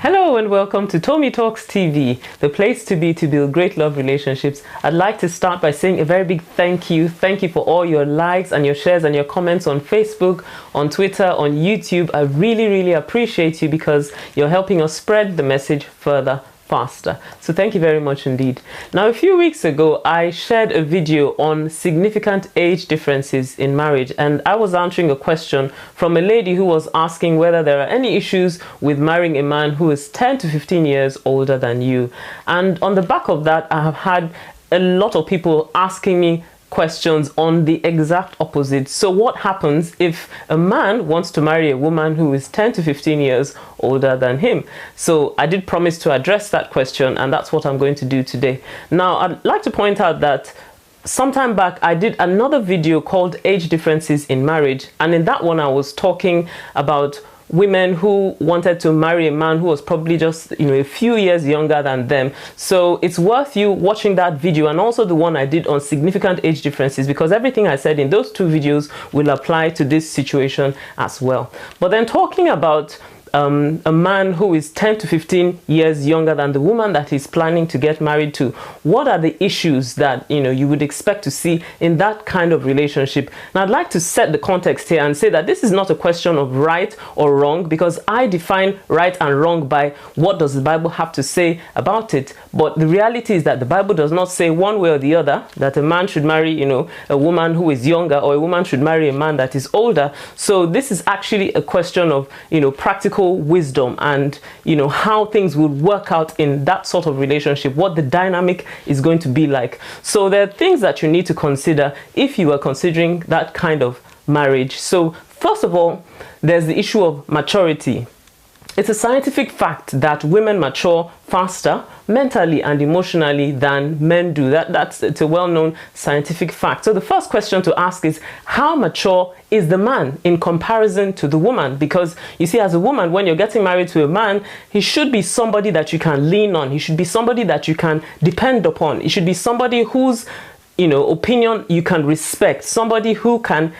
Hello and welcome to Tomi Talks TV, the place to be to build great love relationships. I'd like to start by saying a very big thank you. Thank you for all your likes and your shares and your comments on Facebook, on Twitter, on YouTube. I really appreciate you because you're helping us spread the message further faster. So thank you very much indeed. Now, a few weeks ago, I shared a video on significant age differences in marriage, and I was answering a question from a lady who was asking whether there are any issues with marrying a man who is 10 to 15 years older than you. And on the back of that, I have had a lot of people asking me questions on the exact opposite. So what happens if a man wants to marry a woman who is 10 to 15 years older than him? So I did promise to address that question, and that's what I'm going to do today. Now, I'd like to point out that sometime back I did another video called Age Differences in Marriage, and in that one I was talking about women who wanted to marry a man who was probably just a few years younger than them. So it's worth you watching that video, and also the one I did on significant age differences, because everything I said in those two videos will apply to this situation as well. But then talking about a man who is 10 to 15 years younger than the woman that he's planning to get married to, what are the issues that you would expect to see in that kind of relationship? Now, I'd like to set the context here and say that this is not a question of right or wrong, because I define right and wrong by what does the Bible have to say about it. But the reality is that the Bible does not say one way or the other that a man should marry a woman who is younger, or a woman should marry a man that is older. So this is actually a question of practical wisdom and how things would work out in that sort of relationship, what the dynamic is going to be like. So there are things that you need to consider if you are considering that kind of marriage. So first of all, there's the issue of maturity. It's a scientific fact that women mature faster mentally and emotionally than men do. It's a well-known scientific fact. So the first question to ask is, how mature is the man in comparison to the woman? Because you see, as a woman, when you're getting married to a man, he should be somebody that you can lean on. He should be somebody that you can depend upon. He should be somebody whose opinion you can respect, somebody who can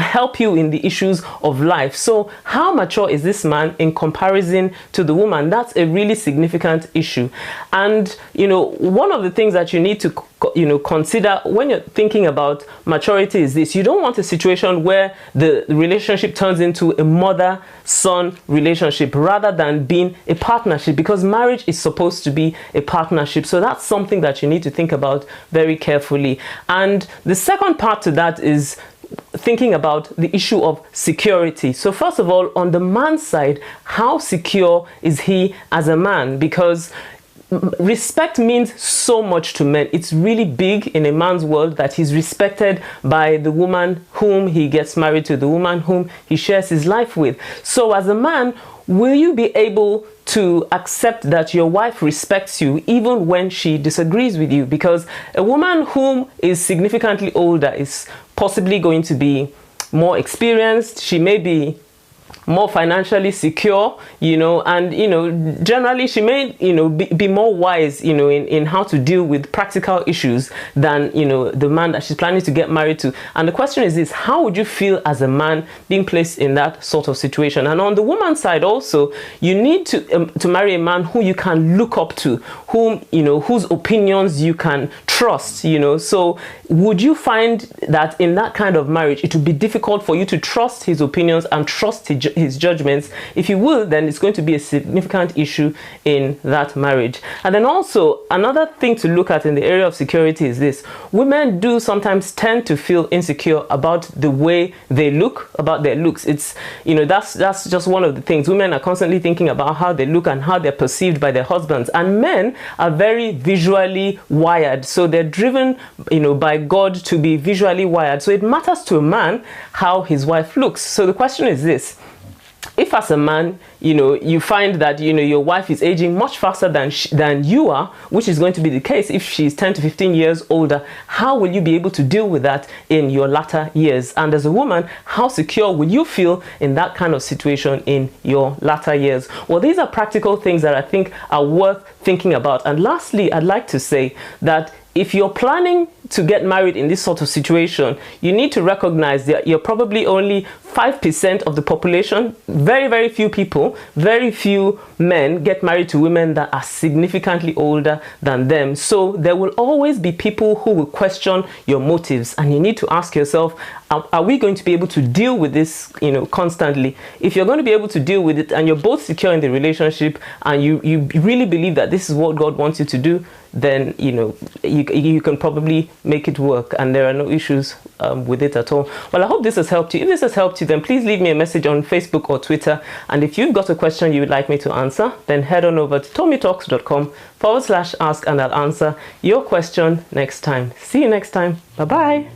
help you in the issues of life. So how mature is this man in comparison to the woman? That's a really significant issue. And one of the things that you need to consider when you're thinking about maturity is this: you don't want a situation where the relationship turns into a mother-son relationship rather than being a partnership, because marriage is supposed to be a partnership. So that's something that you need to think about very carefully. And the second part to that is thinking about the issue of security. So first of all, on the man's side, how secure is he as a man? Because respect means so much to men. It's really big in a man's world that he's respected by the woman whom he gets married to, the woman whom he shares his life with. So as a man, will you be able to accept that your wife respects you even when she disagrees with you? Because a woman whom is significantly older is possibly going to be more experienced. She may be more financially secure, and generally she may be more wise in how to deal with practical issues than the man that she's planning to get married to. And the question is this: how would you feel as a man being placed in that sort of situation? And on the woman's side also, you need to marry a man who you can look up to, whom whose opinions you can trust. So would you find that in that kind of marriage it would be difficult for you to trust his opinions and trust his judgments? If you will, then it's going to be a significant issue in that marriage. And then also another thing to look at in the area of security is this: women do sometimes tend to feel insecure about the way they look, about their looks. It's that's just one of the things. Women are constantly thinking about how they look and how they're perceived by their husbands, and men are very visually wired, so they're driven by God to be visually wired. So it matters to a man how his wife looks. So the question is this: if as a man, you find that, your wife is aging much faster than you are, which is going to be the case if she's 10 to 15 years older, how will you be able to deal with that in your latter years? And as a woman, how secure will you feel in that kind of situation in your latter years? Well, these are practical things that I think are worth thinking about. And lastly, I'd like to say that if you're planning to get married in this sort of situation, you need to recognize that you're probably only 5% of the population. Very, very few people, very few men get married to women that are significantly older than them. So there will always be people who will question your motives, and you need to ask yourself, are we going to be able to deal with this, constantly? If you're going to be able to deal with it and you're both secure in the relationship and you really believe that this is what God wants you to do, then you can probably make it work, and there are no issues with it at all. Well, I hope this has helped you. If this has helped you, then please leave me a message on Facebook or Twitter. And if you've got a question you would like me to answer, then head on over to tommytalks.com/ask, and I'll answer your question next time. See you next time. Bye bye.